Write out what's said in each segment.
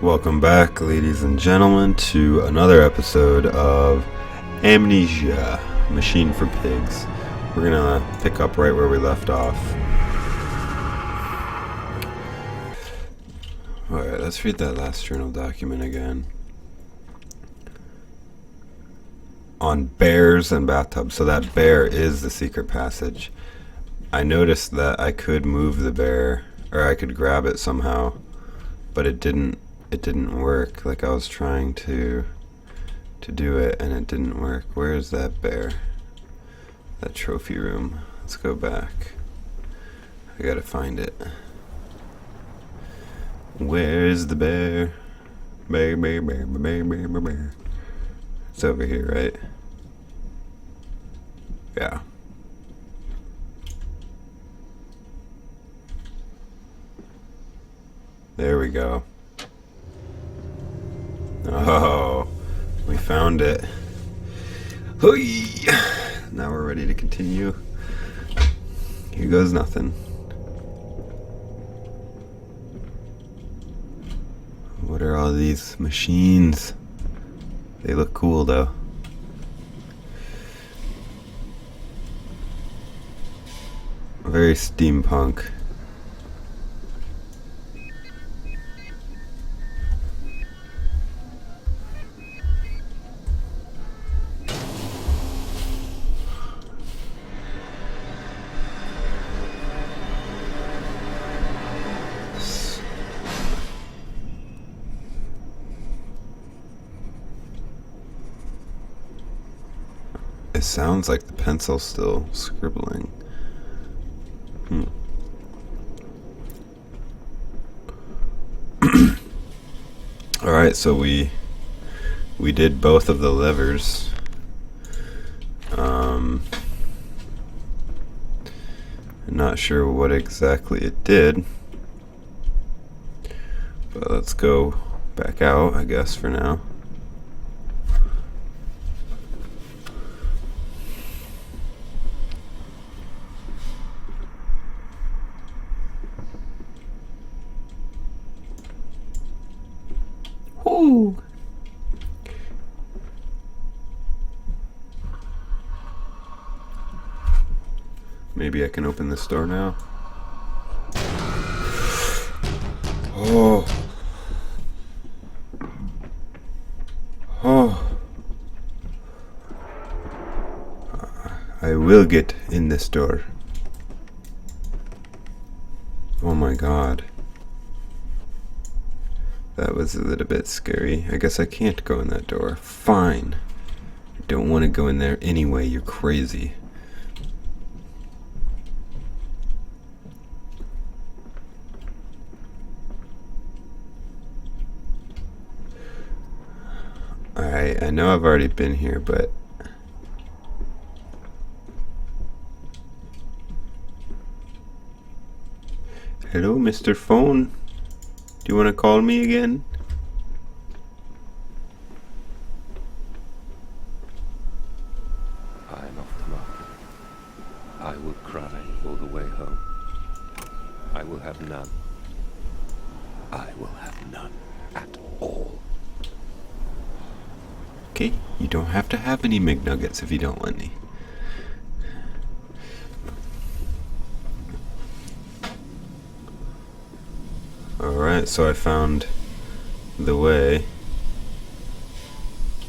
Welcome back, ladies and gentlemen, to another episode of Amnesia Machine for Pigs. We're gonna pick up right where we left off. Alright, let's read that last journal document again. On bears and bathtubs. So that bear is the secret passage. I noticed that I could move the bear, or I could grab it somehow, but it didn't work. Like I was trying to do it and it didn't work. Where is that bear? That trophy room. Let's go back. I gotta find it. Where is the bear? Bear, bear, bear, bear, bear, bear, bear. It's over here, right? Yeah. There we go. Oh, we found it. Hoi! Now we're ready to continue. Here goes nothing. What are all these machines? They look cool though. Very steampunk. It sounds like the pencil's still scribbling. Alright, so we did both of the levers. I'm not sure what exactly it did, but let's go back out, I guess, for now. Ooh. Maybe I can open this door now. Oh. Oh. I will get in this door. Oh my god. That was a little bit scary. I guess I can't go in that door. Fine. I don't want to go in there anyway. You're crazy. Alright, I know I've already been here, but... Hello, Mr. Phone? Do you want to call me again? I am off to market. I will cry all the way home. I will have none. I will have none at all. Okay, you don't have to have any McNuggets if you don't want any. Alright, so I found the way.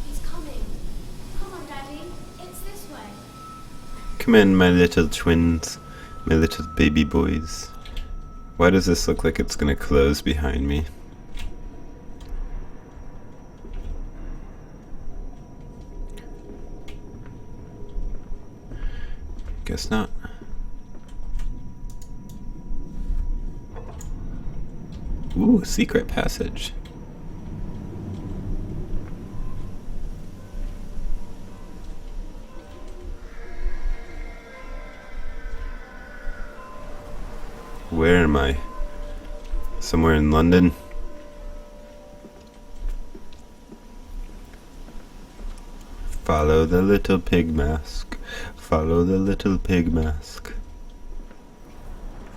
He's coming. Come on, Daddy. It's this way. Come in, my little twins. My little baby boys. Why does this look like it's gonna close behind me? Guess not. Ooh, secret passage. Where am I? Somewhere in London? Follow the little pig mask. Follow the little pig mask.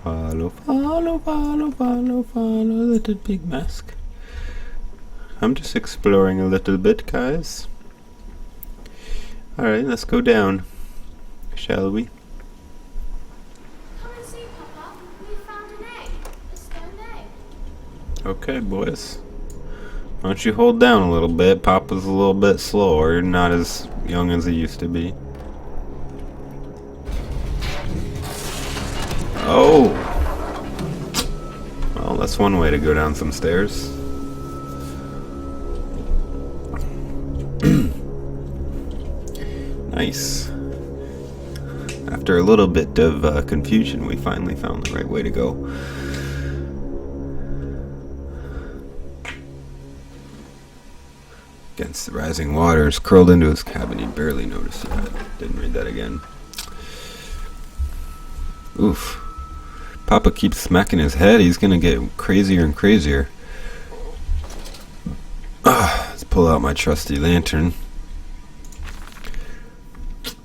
Follow, follow, follow, follow, follow, little pig mask. I'm just exploring a little bit, guys. Alright, let's go down. Shall we? Come and see, Papa. We found an egg. A stone egg. Okay, boys. Why don't you hold down a little bit? Papa's a little bit slower, not as young as he used to be. Oh! Well, that's one way to go down some stairs. Nice. After a little bit of confusion, we finally found the right way to go. Against the rising waters, curled into his cabin, he barely noticed that. Didn't read that again. Oof. Papa keeps smacking his head. He's gonna get crazier and crazier. Let's pull out my trusty lantern.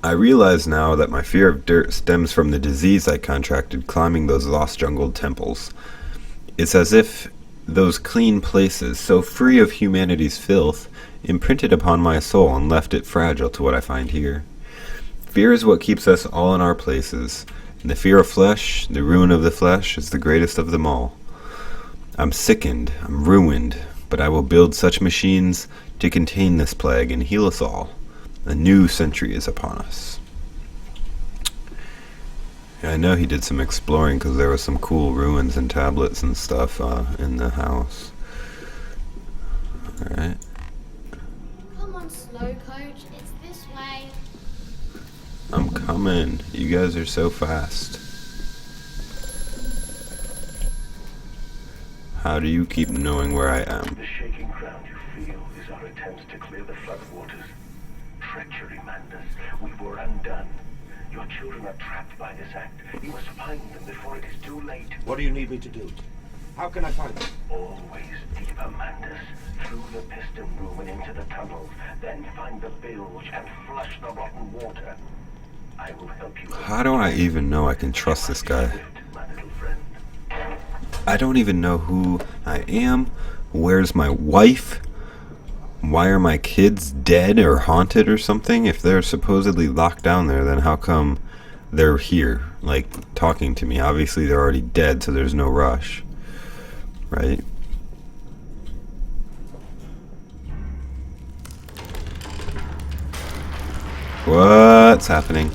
I realize now that my fear of dirt stems from the disease I contracted climbing those lost jungle temples. It's as if those clean places, so free of humanity's filth, imprinted upon my soul and left it fragile to what I find here. Fear is what keeps us all in our places, and the fear of flesh, the ruin of the flesh, is the greatest of them all. I'm sickened, I'm ruined, but I will build such machines to contain this plague and heal us all. A new century is upon us. Yeah, I know he did some exploring because there were some cool ruins and tablets and stuff in the house. Alright. Come on, slow coach. It's this way. I'm coming. You guys are so fast. How do you keep knowing where I am? The shaking ground you feel is our attempts to clear the floodwaters. Treachery, Mandus. We were undone. Your children are trapped by this act. You must find them before it is too late. What do you need me to do? How can I find them? Always deeper, Mandus. Through the piston room and into the tunnels. Then find the bilge and flush the rotten water. I will help you. How do I even know I can trust this guy? Swift, my little friend. I don't even know who I am. Where's my wife? Why are my kids dead or haunted or something? If they're supposedly locked down there, then how come they're here, like, talking to me? Obviously they're already dead, so there's no rush. Right? What's happening?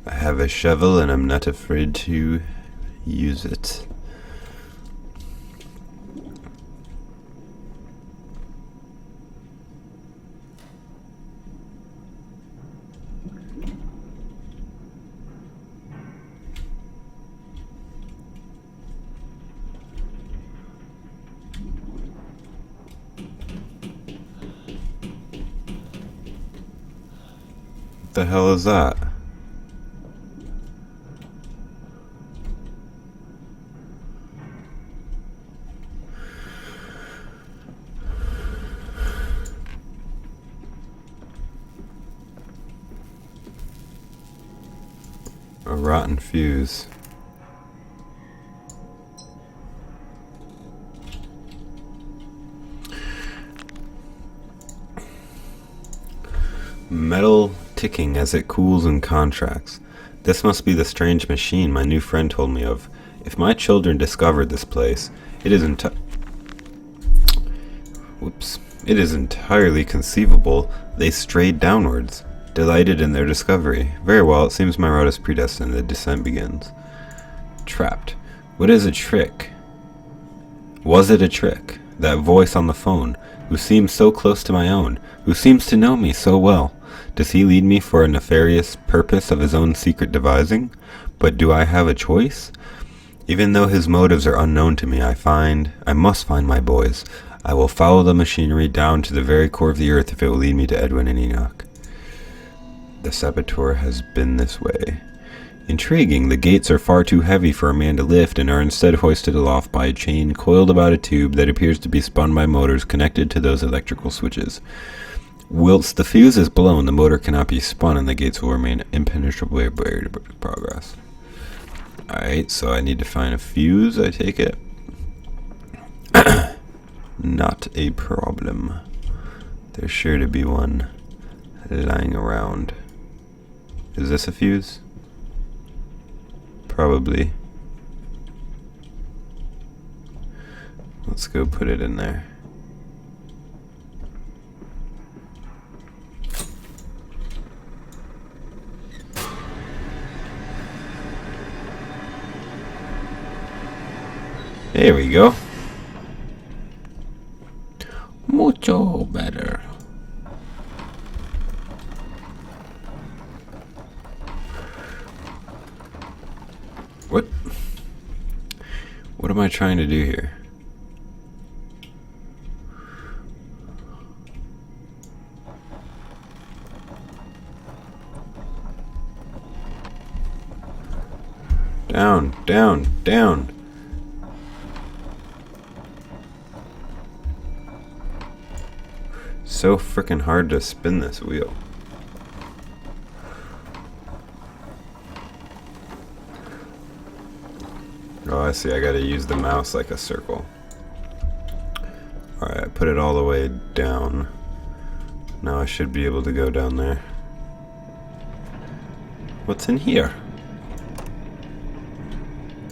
I have a shovel and I'm not afraid to use it. What the hell is that? A rotten fuse. Metal ticking as it cools and contracts. This must be the strange machine my new friend told me of. If my children discovered this place, it is entirely conceivable they strayed downwards, delighted in their discovery. Very well, it seems my route is predestined. The descent begins. Trapped. What is a trick? Was it a trick? That voice on the phone, who seems so close to my own, who seems to know me so well. Does he lead me for a nefarious purpose of his own secret devising? But do I have a choice? Even though his motives are unknown to me, I must find my boys. I will follow the machinery down to the very core of the earth if it will lead me to Edwin and Enoch. The saboteur has been this way. Intriguing, the gates are far too heavy for a man to lift and are instead hoisted aloft by a chain coiled about a tube that appears to be spun by motors connected to those electrical switches. Whilst the fuse is blown, the motor cannot be spun and the gates will remain impenetrably barred by progress. Alright, so I need to find a fuse, I take it. Not a problem. There's sure to be one lying around. Is this a fuse? Probably. Let's go put it in there. There we go. Mucho better. What? What am I trying to do here? Down, down, down. So freaking hard to spin this wheel. Oh, I see. I gotta use the mouse like a circle. Alright, I put it all the way down. Now I should be able to go down there. What's in here?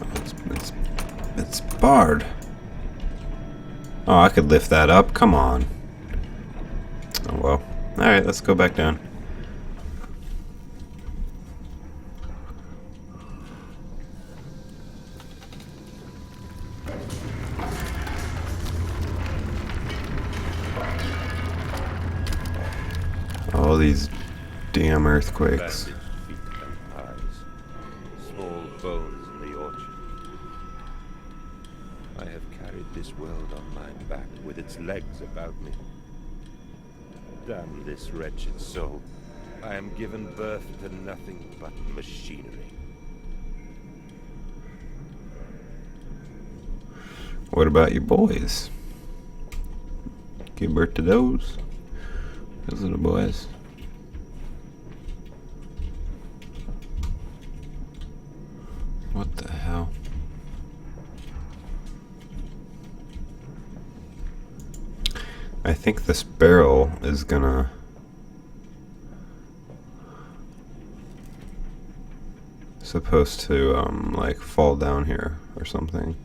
Oh, it's barred. Oh, I could lift that up. Come on. Oh well. Alright, let's go back down. All these damn earthquakes. Bandaged feet and eyes. Small bones in the orchard. I have carried this world on my back with its legs about me. Damn this wretched soul. I am given birth to nothing but machinery. What about your boys? Give birth to those? Those little boys. What the hell? I think this barrel is gonna supposed to like fall down here or something.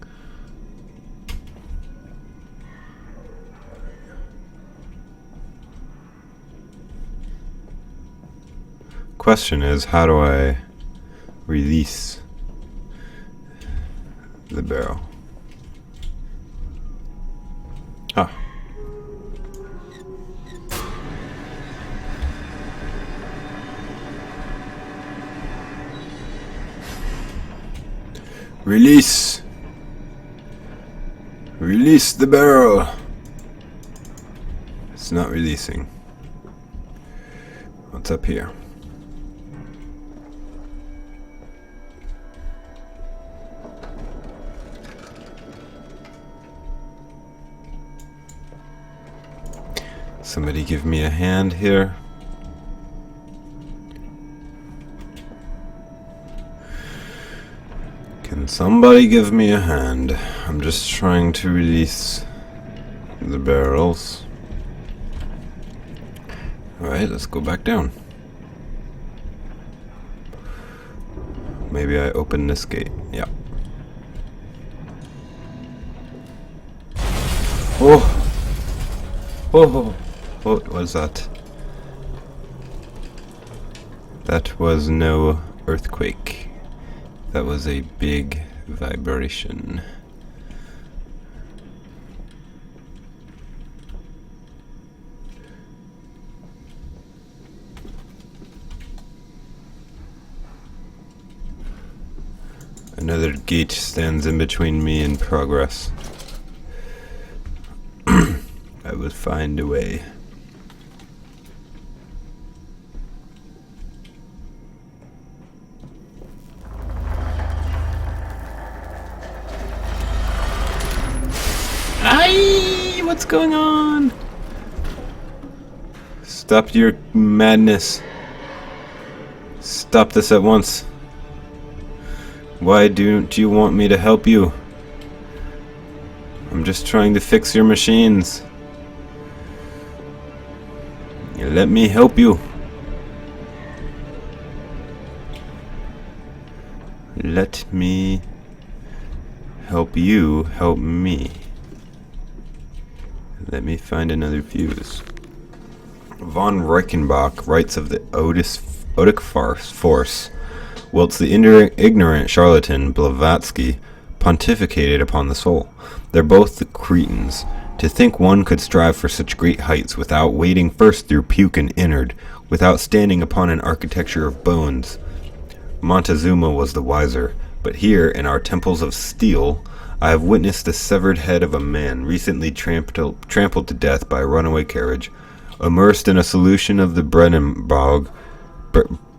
Question is, how do I release the barrel? Ah. Release! Release the barrel! It's not releasing. What's up here? Somebody give me a hand here. Can somebody give me a hand? I'm just trying to release the barrels. Alright, let's go back down. Maybe I open this gate. Yeah. Oh! Oh! What was that? That was no earthquake. That was a big vibration. Another gate stands in between me and progress. I will find a way. Aye! What's going on? Stop your madness. Stop this at once. Why don't you want me to help you? I'm just trying to fix your machines. Let me help you. Let me help you help me. Let me find another fuse. Von Reichenbach writes of the Odic force, whilst the ignorant charlatan Blavatsky pontificated upon the soul. They're both the cretins. To think one could strive for such great heights without wading first through puke and innard, without standing upon an architecture of bones. Montezuma was the wiser, but here, in our temples of steel, I have witnessed the severed head of a man recently trampled to death by a runaway carriage, immersed in a solution of the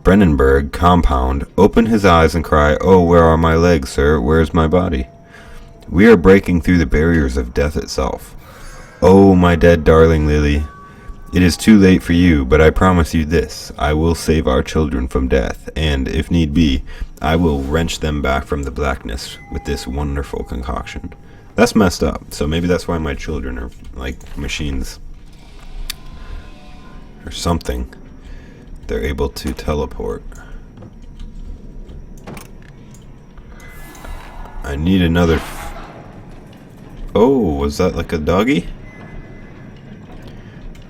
Brennenburg compound, open his eyes and cry, "Oh, where are my legs, sir? Where is my body?" We are breaking through the barriers of death itself. Oh, my dead darling Lily, it is too late for you, but I promise you this, I will save our children from death, and, if need be, I will wrench them back from the blackness with this wonderful concoction. That's messed up, so maybe that's why my children are like machines. Or something. They're able to teleport. I need another... Oh, was that like a doggy?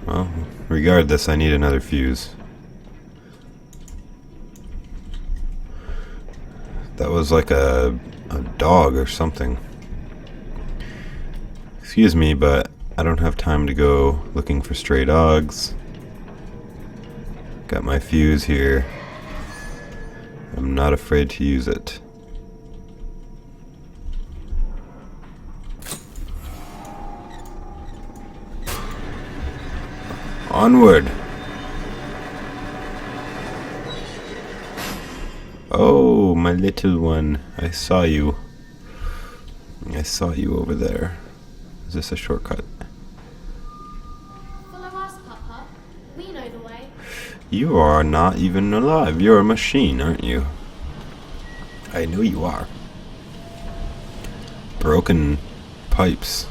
Well, regardless, I need another fuse. That was like a dog or something. Excuse me, but I don't have time to go looking for stray dogs. Got my fuse here. I'm not afraid to use it. Onward! Oh, my little one. I saw you. I saw you over there. Is this a shortcut? Follow us, Papa. We know the way. You are not even alive. You're a machine, aren't you? I know you are. Broken pipes.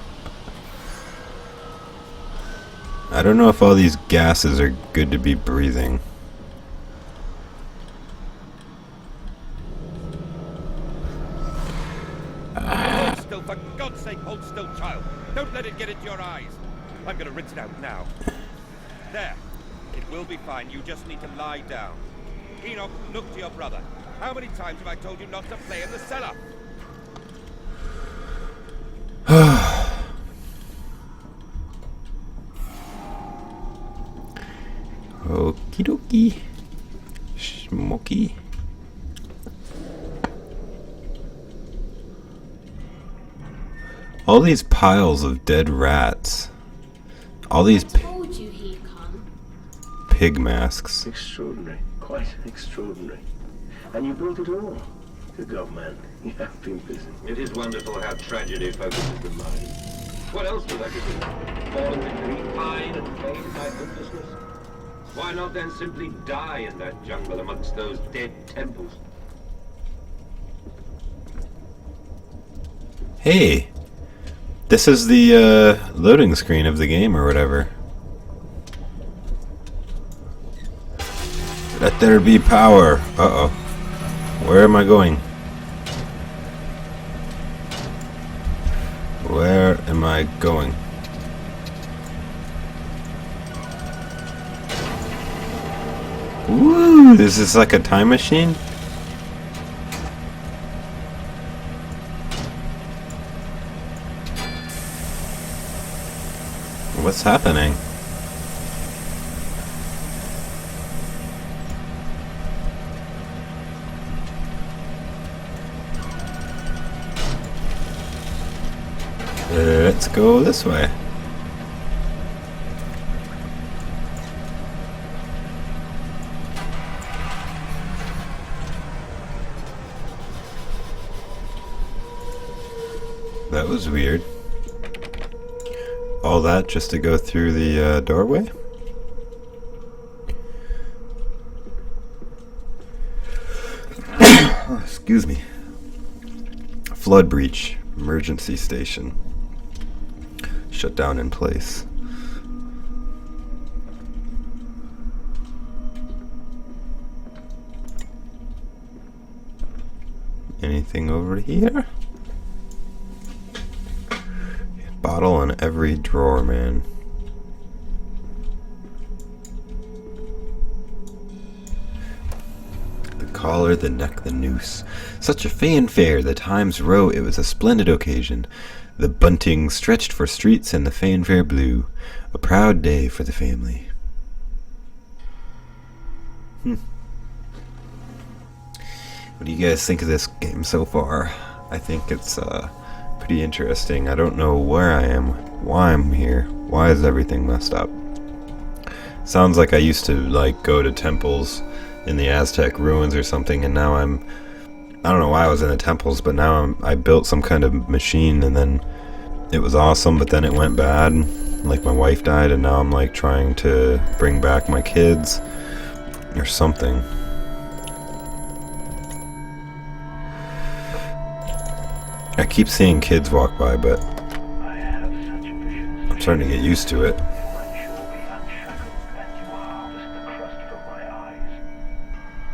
I don't know if all these gases are good to be breathing. Hold still, for God's sake, hold still, child. Don't let it get into your eyes. I'm gonna rinse it out now. There. It will be fine. You just need to lie down. Enoch, look to your brother. How many times have I told you not to play in the cellar? Okie dokie. Smoky. All these piles of dead rats. All these I told you he'd come. pig masks. Extraordinary. Quite extraordinary. And you built it all. Good God, man. You have been busy. It is wonderful how tragedy focuses the mind. What else was I to do? Fall into grief, pine, and fade my hopelessness? Why not then simply die in that jungle amongst those dead temples? Hey, this is the loading screen of the game or whatever. Let there be power. Uh-oh. Where am I going? Where am I going? Woo! This is like a time machine? What's happening? Let's go this way. That was weird. All that just to go through the doorway? Excuse me. Flood breach. Emergency station. Shut down in place. Anything over here? Bottle in every drawer, man. The collar, the neck, the noose. Such a fanfare, the Times Row, it was a splendid occasion. The bunting stretched for streets and the fanfare blew. A proud day for the family. What do you guys think of this game so far? I think it's pretty interesting. I don't know where I am, why I'm here, why is everything messed up. Sounds like I used to like go to temples in the Aztec ruins or something, and now I don't know why I was in the temples, but now I built some kind of machine, and then it was awesome, but then it went bad. Like my wife died, and now I'm like trying to bring back my kids or something. I keep seeing kids walk by, but I have such visions. I'm starting to get used to it. My shall be unshackled, and you harvest the crust from my eyes.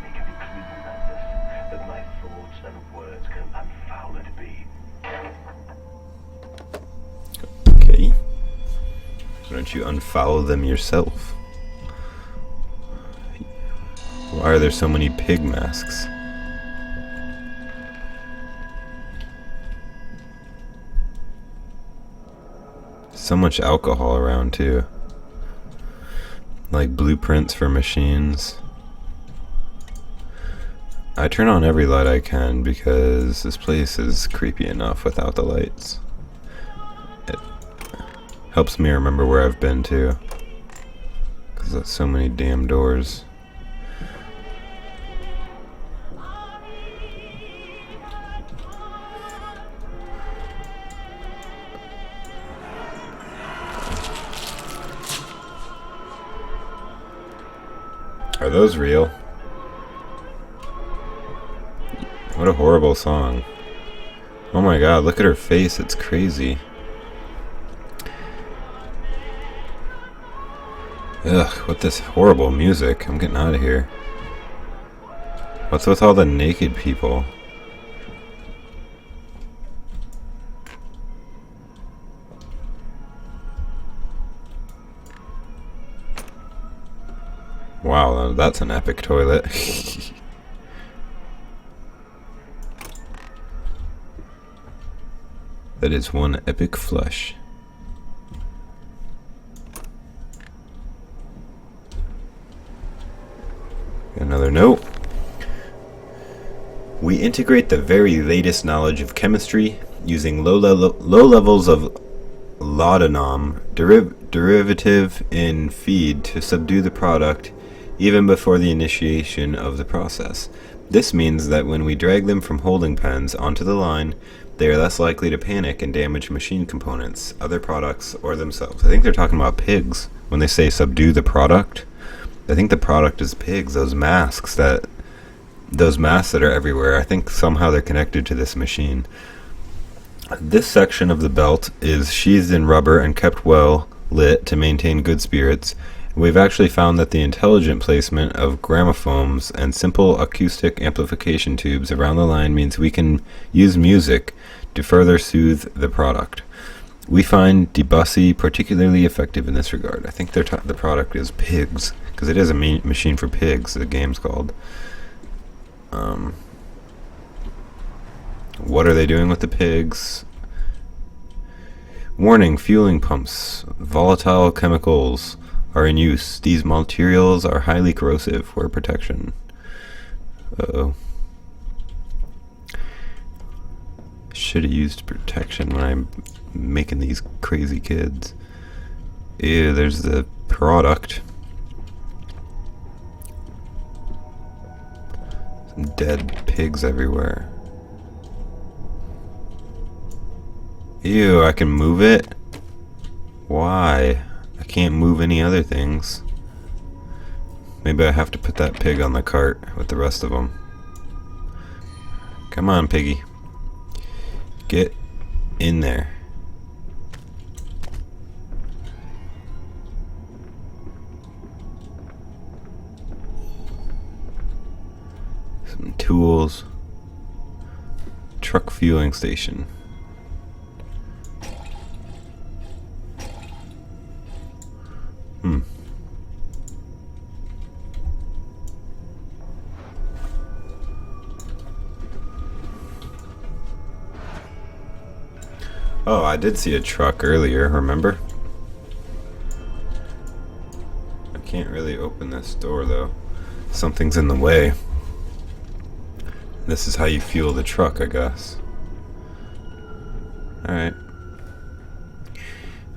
Make it clean like this, that my thoughts and words can unfouled be. Okay. Why don't you unfoul them yourself? Why are there so many pig masks? So much alcohol around too. Like blueprints for machines. I turn on every light I can because this place is creepy enough without the lights. It helps me remember where I've been too. Because there's so many damn doors. Are those real? What a horrible song. Oh my god, look at her face, it's crazy. Ugh, what this horrible music. I'm getting out of here. What's with all the naked people? Wow, that's an epic toilet. That is one epic flush. Another note. We integrate the very latest knowledge of chemistry using low levels of laudanum derivative in feed to subdue the product even before the initiation of the process. This means that when we drag them from holding pens onto the line, they are less likely to panic and damage machine components, other products, or themselves. I think they're talking about pigs when they say subdue the product. I think the product is pigs, those masks that are everywhere. I think somehow they're connected to this machine. This section of the belt is sheathed in rubber and kept well lit to maintain good spirits. We've actually found that the intelligent placement of gramophones and simple acoustic amplification tubes around the line means we can use music to further soothe the product. We find Debussy particularly effective in this regard. I think the product is pigs, because it is a machine for pigs, the game's called. What are they doing with the pigs? Warning, fueling pumps, volatile chemicals are in use. These materials are highly corrosive for protection. Uh-oh. Should have used protection when I'm making these crazy kids. Ew, there's the product. Some dead pigs everywhere. Ew, I can move it? Why? I can't move any other things. Maybe I have to put that pig on the cart with the rest of them. Come on, piggy. Get in there. Some tools. Truck fueling station. Oh, I did see a truck earlier, remember? I can't really open this door though. Something's in the way. This is how you fuel the truck, I guess. Alright.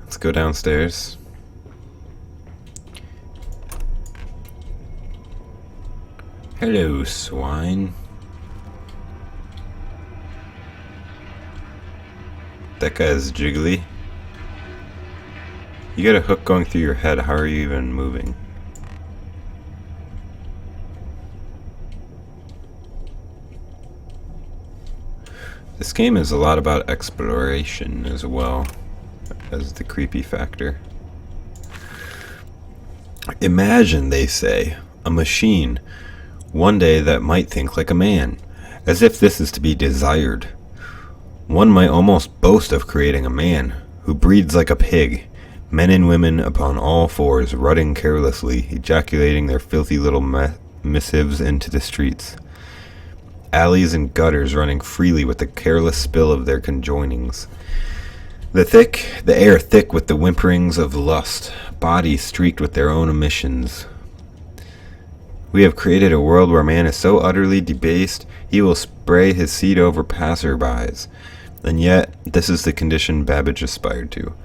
Let's go downstairs. Hello, swine. That guy is jiggly. You got a hook going through your head. How are you even moving? This game is a lot about exploration as well as the creepy factor. Imagine, they say, a machine one day that might think like a man, as if this is to be desired. One might almost boast of creating a man who breeds like a pig, men and women upon all fours, rutting carelessly, ejaculating their filthy little missives into the streets. Alleys and gutters running freely with the careless spill of their conjoinings. The air thick with the whimperings of lust, bodies streaked with their own emissions. We have created a world where man is so utterly debased he will spray his seed over passerbys. And yet, this is the condition Babbage aspired to.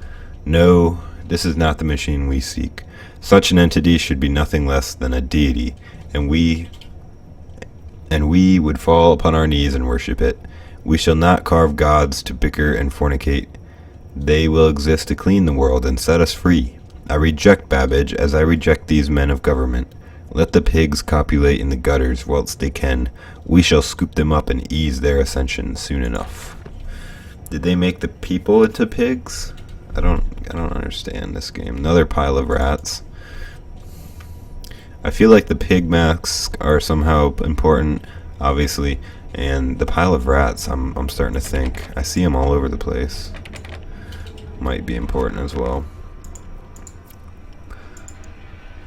No, this is not the machine we seek. Such an entity should be nothing less than a deity, and we would fall upon our knees and worship it. We shall not carve gods to bicker and fornicate. They will exist to clean the world and set us free. I reject Babbage as I reject these men of government. Let the pigs copulate in the gutters whilst they can. We shall scoop them up and ease their ascension soon enough. Did they make the people into pigs? I don't understand this game. Another pile of rats. I feel like the pig masks are somehow important, obviously, and the pile of rats, I'm starting to think. I see them all over the place. Might be important as well.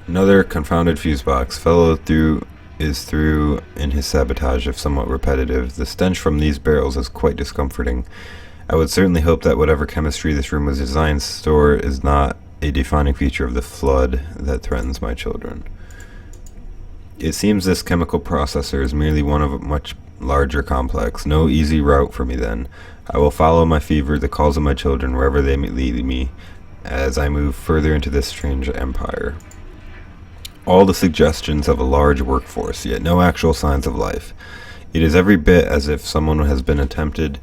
Another confounded fuse box. Fellow is through in his sabotage, if somewhat repetitive. The stench from these barrels is quite discomforting. I would certainly hope that whatever chemistry this room was designed to store is not a defining feature of the flood that threatens my children. It seems this chemical processor is merely one of a much larger complex. No easy route for me then. I will follow my fever, the calls of my children, wherever they may lead me, as I move further into this strange empire. All the suggestions of a large workforce, yet no actual signs of life. It is every bit as if someone has attempted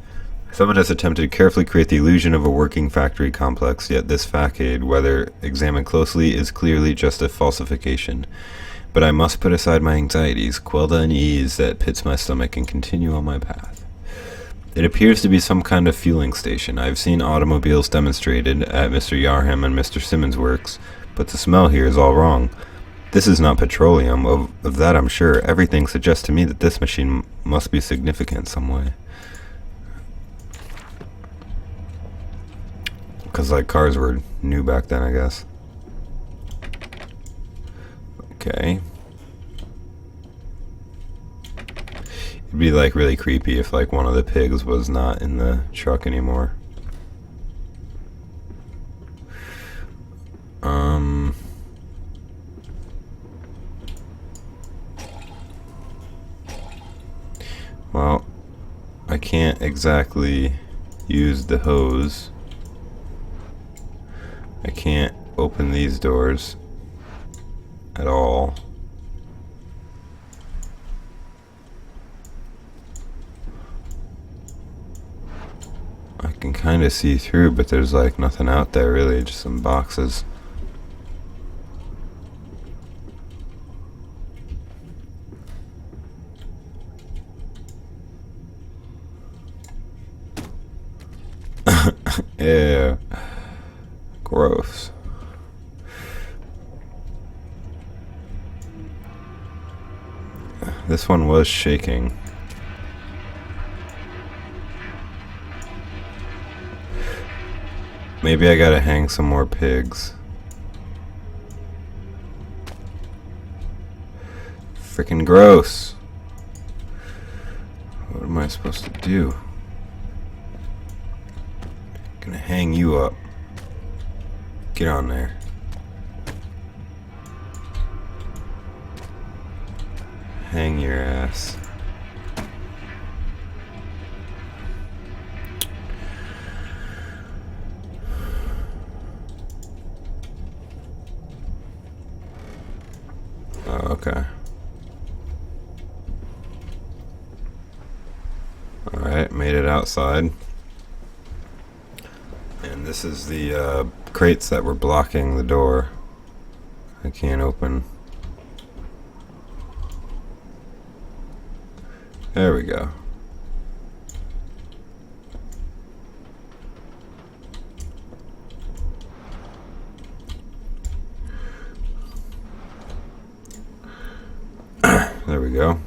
to carefully create the illusion of a working factory complex, yet this facade, whether examined closely, is clearly just a falsification. But I must put aside my anxieties, quell the unease that pits my stomach, and continue on my path. It appears to be some kind of fueling station. I have seen automobiles demonstrated at Mr. Yarham and Mr. Simmons' works, but the smell here is all wrong. This is not petroleum, of that I'm sure. Everything suggests to me that this machine must be significant some way. Because, like, cars were new back then, I guess. Okay. It'd be, like, really creepy if, like, one of the pigs was not in the truck anymore. Well, I can't exactly use the hose. I can't open these doors at all. I can kind of see through, but there's like nothing out there really, just some boxes. Ew. Gross. This one was shaking. Maybe I gotta hang some more pigs. Freaking gross. What am I supposed to do? Gonna hang you up. Get on there. Hang your ass. Oh, okay. Alright, made it outside. And this is the crates that were blocking the door. I can't open. There we go. There we go.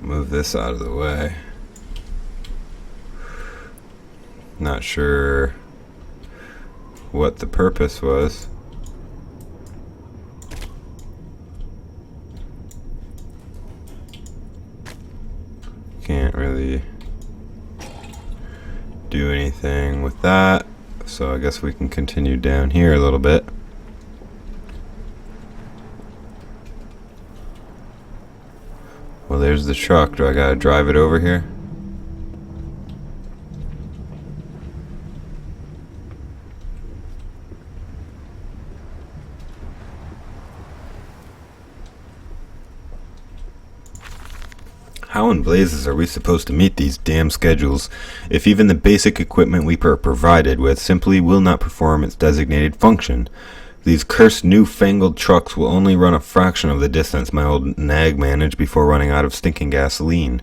Move this out of the way. Not sure what the purpose was. Can't really do anything with that, so I guess we can continue down here a little bit. Well, there's the truck. Do I gotta drive it over here? How in blazes are we supposed to meet these damn schedules if even the basic equipment we are provided with simply will not perform its designated function? These cursed newfangled trucks will only run a fraction of the distance my old nag managed before running out of stinking gasoline.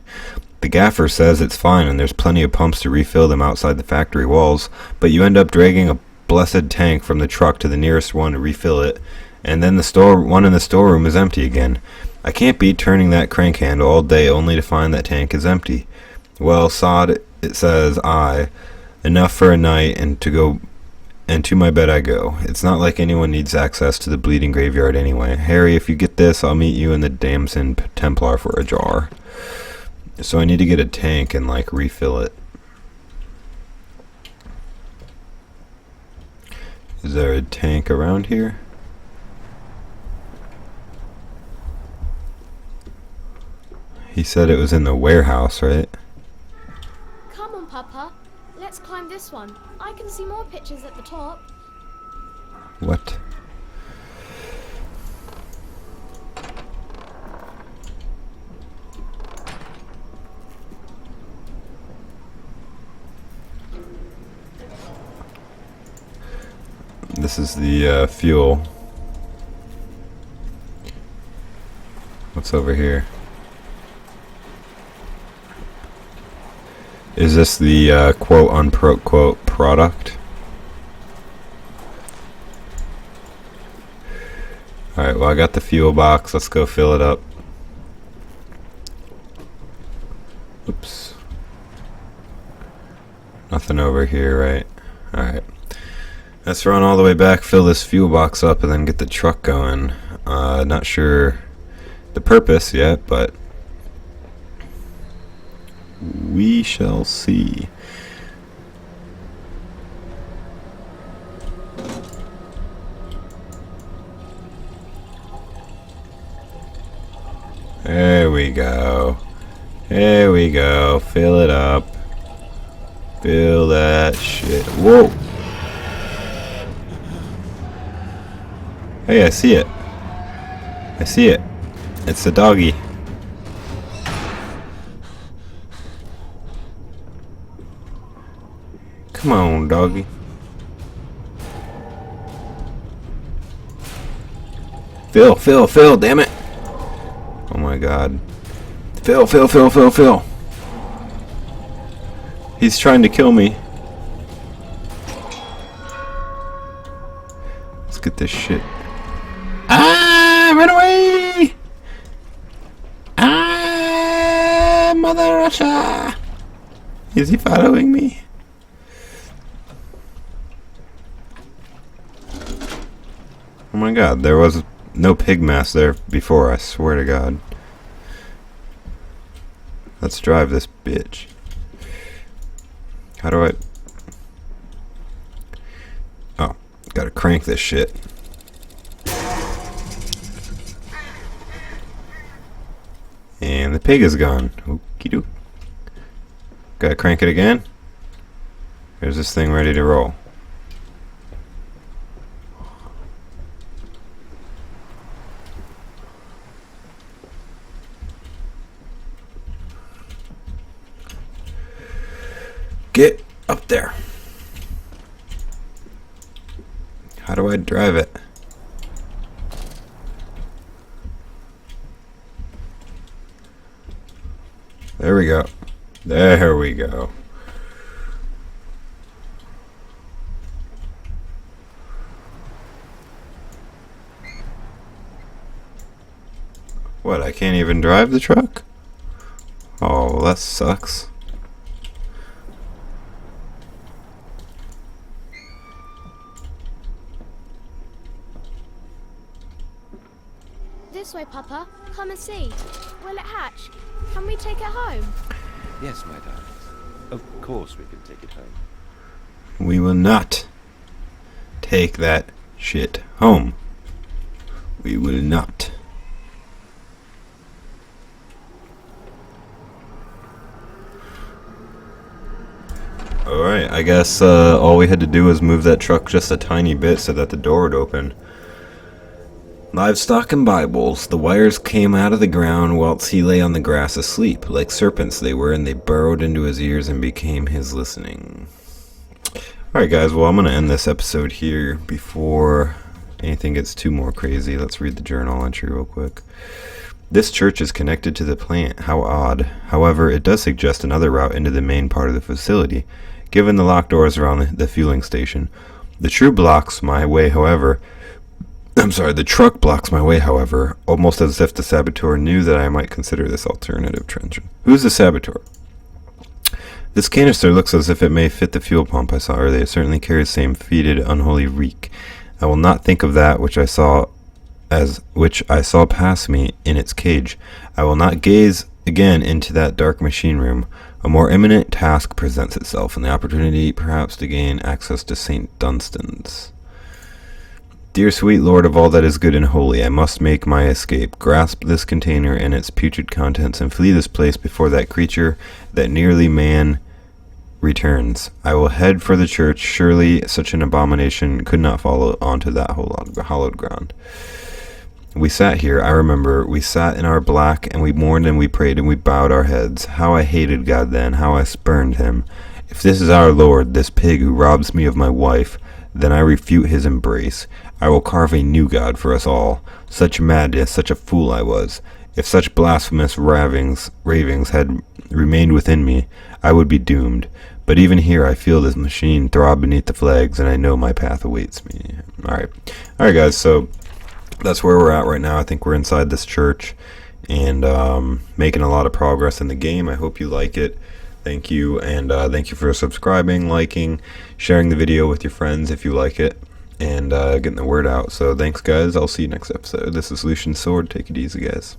The gaffer says it's fine and there's plenty of pumps to refill them outside the factory walls, but you end up dragging a blessed tank from the truck to the nearest one to refill it, and then the one in the storeroom is empty again. I can't be turning that crank handle all day only to find that tank is empty. Well, sod, it says I. Enough for a night, and to my bed I go. It's not like anyone needs access to the bleeding graveyard anyway. Harry, if you get this, I'll meet you in the Damson Templar for a jar. So I need to get a tank and, like, refill it. Is there a tank around here? He said it was in the warehouse, right? Come on, Papa. Let's climb this one. I can see more pictures at the top. What? This is the fuel. What's over here? Is this the quote-unquote product? Alright, well I got the fuel box. Let's go fill it up. Oops. Nothing over here, right? Alright. Let's run all the way back, fill this fuel box up, and then get the truck going. Not sure the purpose yet, but we shall see. There we go. There we go. Fill it up. Fill that shit. Whoa! Hey, I see it. I see it. It's the doggy. Come on, doggy. Fill, damn it. Oh my my god. Phil! He's trying to kill me. Let's get this shit. Ah! Run away! Ah! Mother Russia! Is he following me? Oh my god, there was no pig mask there before, I swear to god. Let's drive this bitch. How do I... Oh, gotta crank this shit. And the pig is gone. Okie doke. Gotta crank it again. Here's this thing ready to roll. Get up there. How do I drive it? There we go. There we go. What, I can't even drive the truck? Oh, that sucks. This way, Papa. Come and see. Will it hatch? Can we take it home? Yes, my darlings. Of course we can take it home. We will not take that shit home. We will not. Alright, I guess all we had to do was move that truck just a tiny bit so that the door would open. Livestock and Bibles. The wires came out of the ground whilst he lay on the grass asleep. Like serpents they were, and they burrowed into his ears and became his listening. Alright guys, well I'm going to end this episode here before anything gets too more crazy. Let's read the journal entry real quick. This church is connected to the plant. How odd. However, it does suggest another route into the main part of the facility, given the locked doors around the fueling station. The truck blocks my way, however, almost as if the saboteur knew that I might consider this alternative trench. Who's the saboteur? This canister looks as if it may fit the fuel pump I saw earlier. It certainly carries the same fetid, unholy reek. I will not think of that which I saw pass me in its cage. I will not gaze again into that dark machine room. A more imminent task presents itself, and the opportunity perhaps to gain access to St. Dunstan's. Dear sweet Lord of all that is good and holy, I must make my escape. Grasp this container and its putrid contents and flee this place before that creature, that nearly man, returns. I will head for the church. Surely such an abomination could not fall onto that hallowed ground. We sat here, I remember, we sat in our black, and we mourned and we prayed and we bowed our heads. How I hated God then, how I spurned him. If this is our Lord, this pig who robs me of my wife, then I refute his embrace. I will carve a new God for us all. Such madness, such a fool I was. If such blasphemous ravings had remained within me, I would be doomed. But even here I feel this machine throb beneath the flags, and I know my path awaits me. Alright guys, so that's where we're at right now. I think we're inside this church and making a lot of progress in the game. I hope you like it. Thank you, and thank you for subscribing, liking, sharing the video with your friends if you like it, and getting the word out. So thanks guys, I'll see you next episode. This is Lucian Sword. Take it easy guys.